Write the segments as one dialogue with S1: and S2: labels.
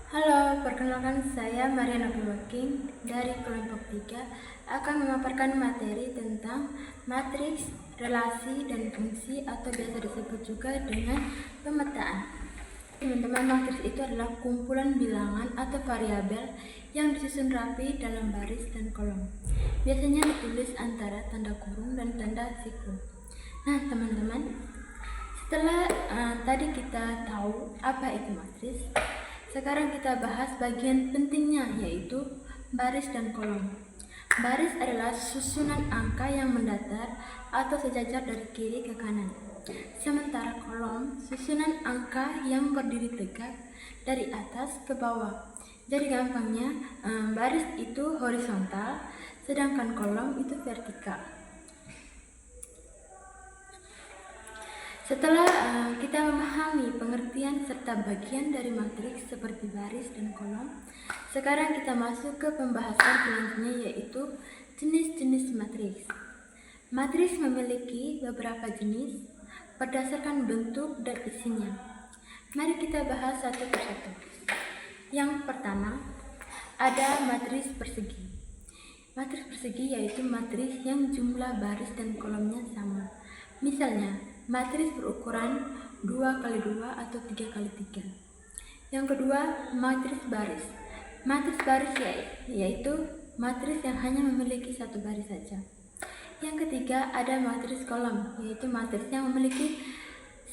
S1: Halo, perkenalkan saya Mariana Bumaking dari kelompok 3 akan memaparkan materi tentang matriks, relasi, dan fungsi atau biasa disebut juga dengan pemetaan. Teman-teman, matriks itu adalah kumpulan bilangan atau variabel yang disusun rapi dalam baris dan kolom. Biasanya ditulis antara tanda kurung dan tanda siku. Nah, teman-teman, setelah tadi kita tahu apa itu matriks, sekarang kita bahas bagian pentingnya, yaitu baris dan kolom. Baris adalah susunan angka yang mendatar atau sejajar dari kiri ke kanan. Sementara kolom, susunan angka yang berdiri tegak dari atas ke bawah. Jadi gampangnya, baris itu horizontal, sedangkan kolom itu vertikal. Setelah kita memahami pengertian serta bagian dari matriks seperti baris dan kolom, sekarang kita masuk ke pembahasan selanjutnya, yaitu jenis-jenis matriks. Matriks memiliki beberapa jenis berdasarkan bentuk dan isinya. Mari kita bahas satu persatu. Yang pertama, ada matriks persegi. Matriks persegi yaitu matriks yang jumlah baris dan kolomnya sama. Misalnya, matriks berukuran 2x2 atau 3x3. Yang kedua, matriks baris. Matriks baris yaitu matriks yang hanya memiliki satu baris saja. Yang ketiga, ada matriks kolom, yaitu matriks yang memiliki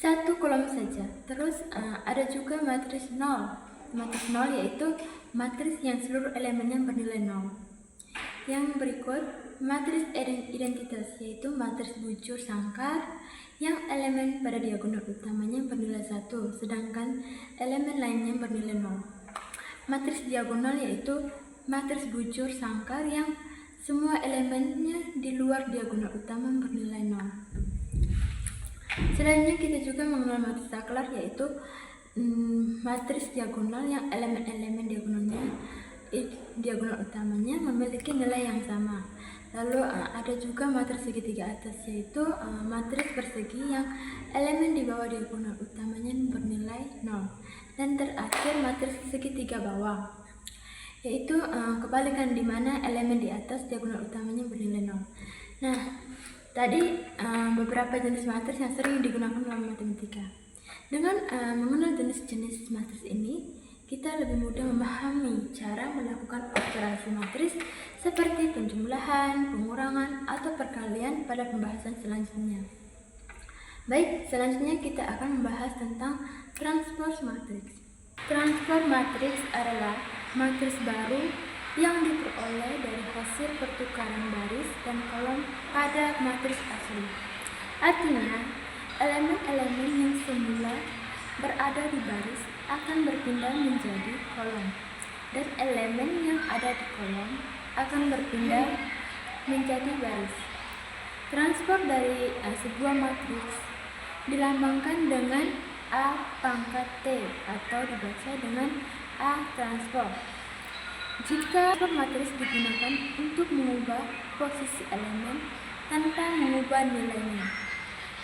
S1: satu kolom saja. Terus ada juga matriks nol. Matriks nol yaitu matriks yang seluruh elemennya bernilai 0. Yang berikut, matriks identitas, yaitu matriks bujur sangkar yang elemen pada diagonal utamanya bernilai 1, sedangkan elemen lainnya bernilai 0. Matriks diagonal yaitu matriks bujur sangkar yang semua elemennya di luar diagonal utama bernilai 0. Selanjutnya kita juga mengenal matriks saklar, yaitu matriks diagonal yang elemen-elemen diagonal utamanya memiliki nilai yang sama. Lalu ada juga matriks segitiga atas, yaitu matriks persegi yang elemen di bawah diagonal utamanya bernilai 0. Dan terakhir matriks segitiga bawah, yaitu kebalikan di mana elemen di atas diagonal utamanya bernilai 0. Nah, tadi beberapa jenis matriks yang sering digunakan dalam matematika. Dengan mengenal jenis-jenis matriks ini, kita lebih mudah memahami cara melakukan operasi matriks seperti penjumlahan, pengurangan, atau perkalian pada pembahasan selanjutnya. Baik, selanjutnya kita akan membahas tentang transpose matriks. Transpose matriks adalah matriks baru yang diperoleh dari hasil pertukaran baris dan kolom pada matriks asli. Artinya, elemen-elemen yang semula berada di baris akan berpindah menjadi kolom, dan elemen yang ada di kolom akan berpindah menjadi baris. Transport dari sebuah matriks dilambangkan dengan A pangkat T atau dibaca dengan A transport. Jika matriks digunakan untuk mengubah posisi elemen tanpa mengubah nilainya,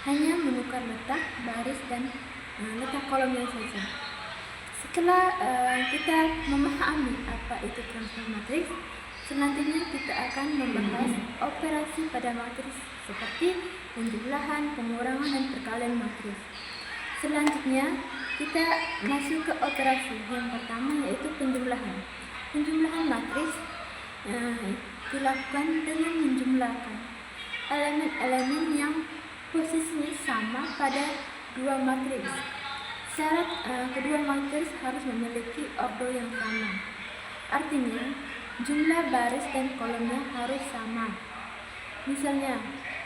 S1: hanya menukar letak baris dan letak kolomnya saja. Setelah kita memahami apa itu transpose matriks, selanjutnya kita akan membahas operasi pada matriks seperti penjumlahan, pengurangan, dan perkalian matriks. Selanjutnya kita masuk ke operasi yang pertama, yaitu penjumlahan. Penjumlahan matriks dilakukan dengan menjumlahkan elemen-elemen yang posisinya sama pada dua matriks. Syarat kedua matriks harus memiliki ordo yang sama. Artinya, jumlah baris dan kolomnya harus sama. Misalnya,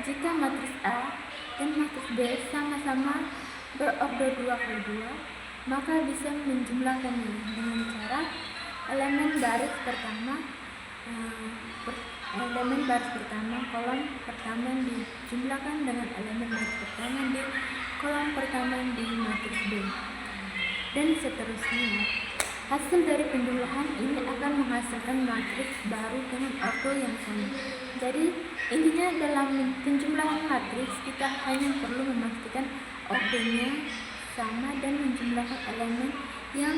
S1: jika matriks A dan matriks B sama-sama berordo 2x2, maka bisa menjumlahkannya dengan cara elemen baris pertama kolom pertama dijumlahkan dengan elemen baris pertama di kolom pertama di matriks B, dan seterusnya. Hasil dari penjumlahan ini akan menghasilkan matriks baru dengan ordo yang sama. Jadi intinya dalam penjumlahan matriks kita hanya perlu memastikan ordonya sama dan menjumlahkan elemen yang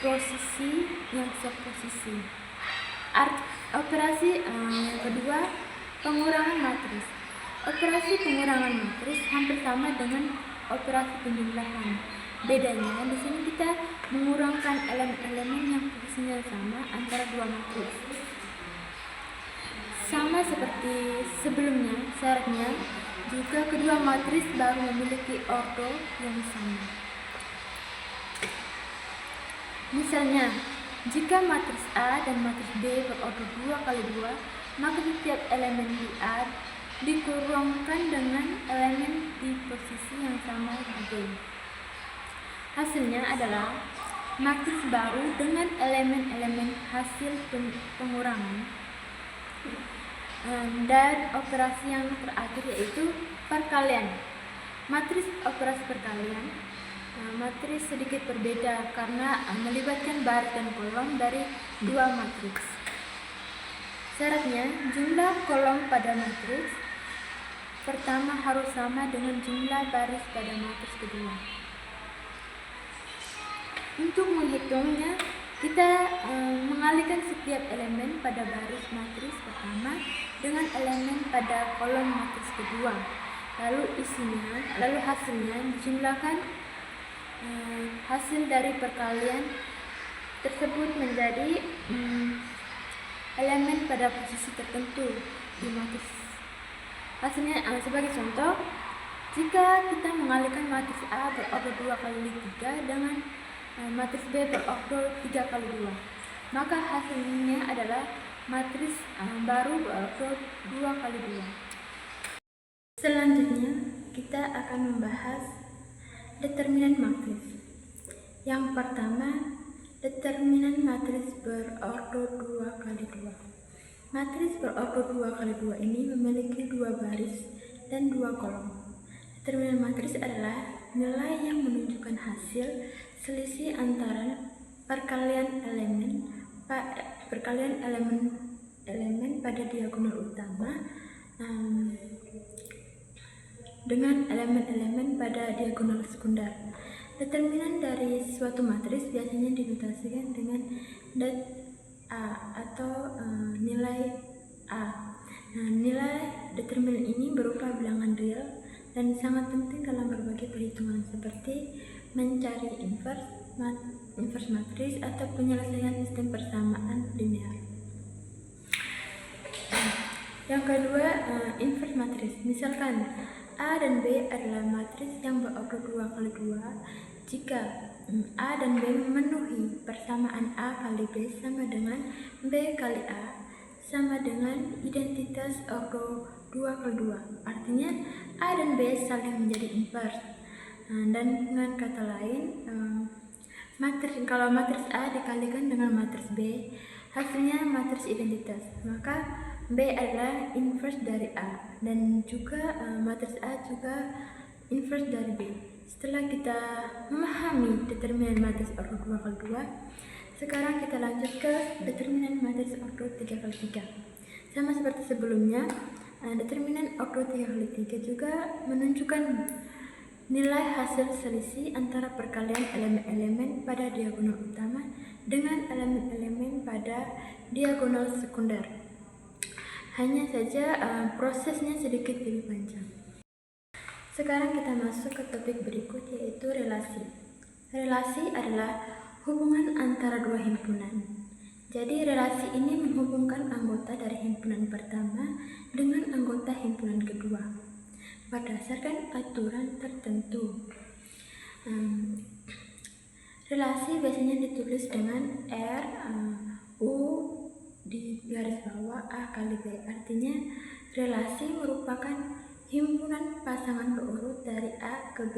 S1: posisi yang seposisi. Operasi yang kedua, pengurangan matris. Operasi pengurangan matris hampir sama dengan operasi penjumlahan. Bedanya di sini kita mengurangkan elemen-elemen yang posisinya sama antara dua matris. Sama seperti sebelumnya, syaratnya juga kedua matris baru memiliki ordo yang sama. Misalnya, jika matris A dan matris B berordo 2x2, maka setiap elemen di A dikurangkan dengan elemen di posisi yang sama di B. Hasilnya adalah matris baru dengan elemen-elemen hasil pengurangan. Dan operasi yang terakhir yaitu perkalian. Matris operasi perkalian. Matris sedikit berbeda karena melibatkan baris dan kolom dari dua matriks. Syaratnya, jumlah kolom pada matriks pertama harus sama dengan jumlah baris pada matriks kedua. Untuk menghitungnya, kita mengalihkan setiap elemen pada baris matriks pertama dengan elemen pada kolom matriks kedua. Lalu hasilnya dijumlahkan. Hasil dari perkalian tersebut menjadi elemen pada posisi tertentu di matriks. Hasilnya sebagai contoh, jika kita mengalihkan matriks A berordo 2x3 dengan matriks B berordo 3x2, maka hasilnya adalah matriks baru berordo 2x2. Selanjutnya kita akan membahas determinan matris. Yang pertama, determinan matris berordo 2x2. Matris berordo 2x2 ini memiliki dua baris dan dua kolom. Determinan matris adalah nilai yang menunjukkan hasil selisih antara perkalian elemen pada diagonal utama dengan elemen-elemen pada diagonal sekunder. Determinan dari suatu matris biasanya dinotasikan dengan det A atau nilai A. Nilai determinan ini berupa bilangan real dan sangat penting dalam berbagai perhitungan seperti mencari inverse matris atau penyelesaian sistem persamaan linear. Yang kedua, inverse matris. Misalkan A dan B adalah matris yang berordo 2x2. Jika A dan B memenuhi persamaan A kali B sama dengan B kali A sama dengan identitas ordo 2x2. Artinya A dan B saling menjadi inverse. Dan dengan kata lain, kalau matris A dikalikan dengan matris B, hasilnya matris identitas. Maka B adalah inverse dari A dan juga matris A juga inverse dari B. Setelah kita memahami determinan matris ordo 2x2, sekarang kita lanjut ke determinan matris ordo 3x3. Sama seperti sebelumnya, determinan ordo 3x3 juga menunjukkan nilai hasil selisih antara perkalian elemen-elemen pada diagonal utama dengan elemen-elemen pada diagonal sekunder. Hanya saja prosesnya sedikit lebih panjang. Sekarang kita masuk ke topik berikut, yaitu relasi. Relasi adalah hubungan antara dua himpunan. Jadi relasi ini menghubungkan anggota dari himpunan pertama dengan anggota himpunan kedua berdasarkan aturan tertentu. Relasi biasanya ditulis dengan R, U di garis bawah A kali B. Artinya relasi merupakan himpunan pasangan berurut dari A ke B,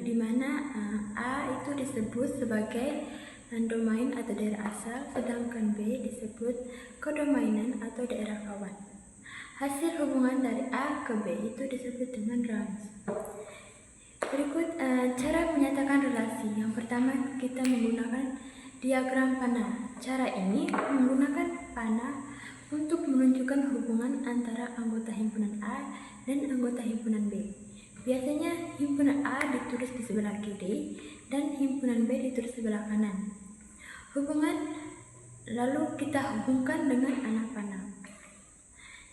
S1: di mana A itu disebut sebagai domain atau daerah asal, sedangkan B disebut kodomainan atau daerah kawan. Hasil hubungan dari A ke B itu disebut dengan range. Berikut cara menyatakan relasi. Yang pertama, kita menggunakan diagram panah. Cara ini menggunakan panah untuk menunjukkan hubungan antara anggota himpunan A dan anggota himpunan B. Biasanya himpunan A ditulis di sebelah kiri dan himpunan B ditulis sebelah kanan. Lalu kita hubungkan dengan anak panah.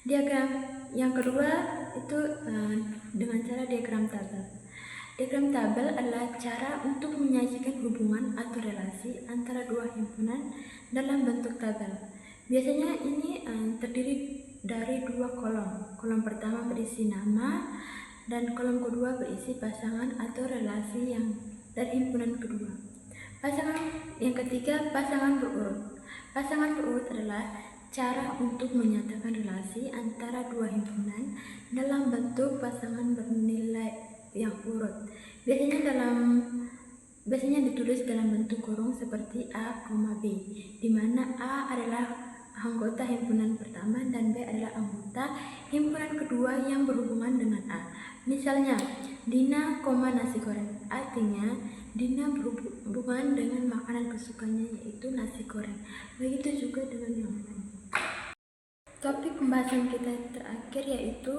S1: Diagram yang kedua itu dengan cara diagram tabel. Diagram tabel adalah cara untuk menyajikan hubungan atau relasi antara dua himpunan dalam bentuk tabel. Biasanya ini terdiri dari dua kolom. Kolom pertama berisi nama dan kolom kedua berisi pasangan atau relasi yang dari himpunan kedua. Pasangan yang ketiga, pasangan berurut. Pasangan berurut adalah cara untuk menyatakan relasi antara dua himpunan dalam bentuk pasangan bernilai yang urut. Biasanya ditulis dalam bentuk kurung seperti A, B, di mana A adalah anggota himpunan pertama dan B adalah anggota himpunan kedua yang berhubungan dengan A. Misalnya, Dina, nasi goreng. Artinya, Dina berhubungan dengan makanan kesukaannya yaitu nasi goreng. Begitu juga dengan yang lain. Topik pembahasan kita terakhir yaitu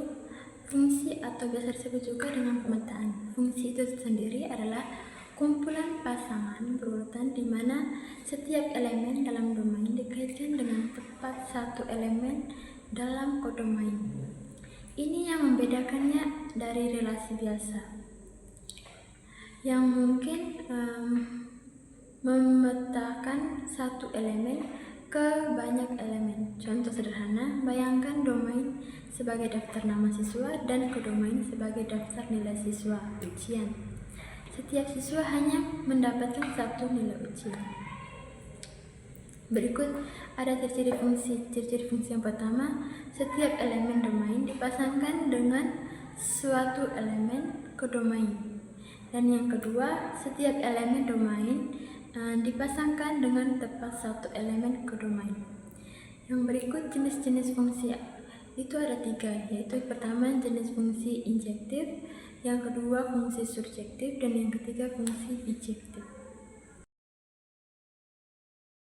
S1: fungsi atau biasa disebut juga dengan pemetaan. Fungsi itu sendiri adalah kumpulan pasangan berurutan di mana setiap elemen dalam domain dikaitkan dengan tepat satu elemen dalam kodomain. Ini yang membedakannya dari relasi biasa, yang mungkin memetakan satu elemen ke banyak elemen. Contoh sederhana, bayangkan domain sebagai daftar nama siswa dan kodomain sebagai daftar nilai siswa ujian. Setiap siswa hanya mendapatkan satu nilai ujian. Berikut ada ciri-ciri fungsi. Ciri-ciri fungsi yang pertama, setiap elemen domain dipasangkan dengan suatu elemen kodomain. Dan yang kedua, setiap elemen domain dipasangkan dengan tepat satu elemen kodomain. Yang berikut jenis-jenis fungsi itu ada 3, yaitu pertama jenis fungsi injektif, yang kedua fungsi surjektif, dan yang ketiga fungsi bijektif.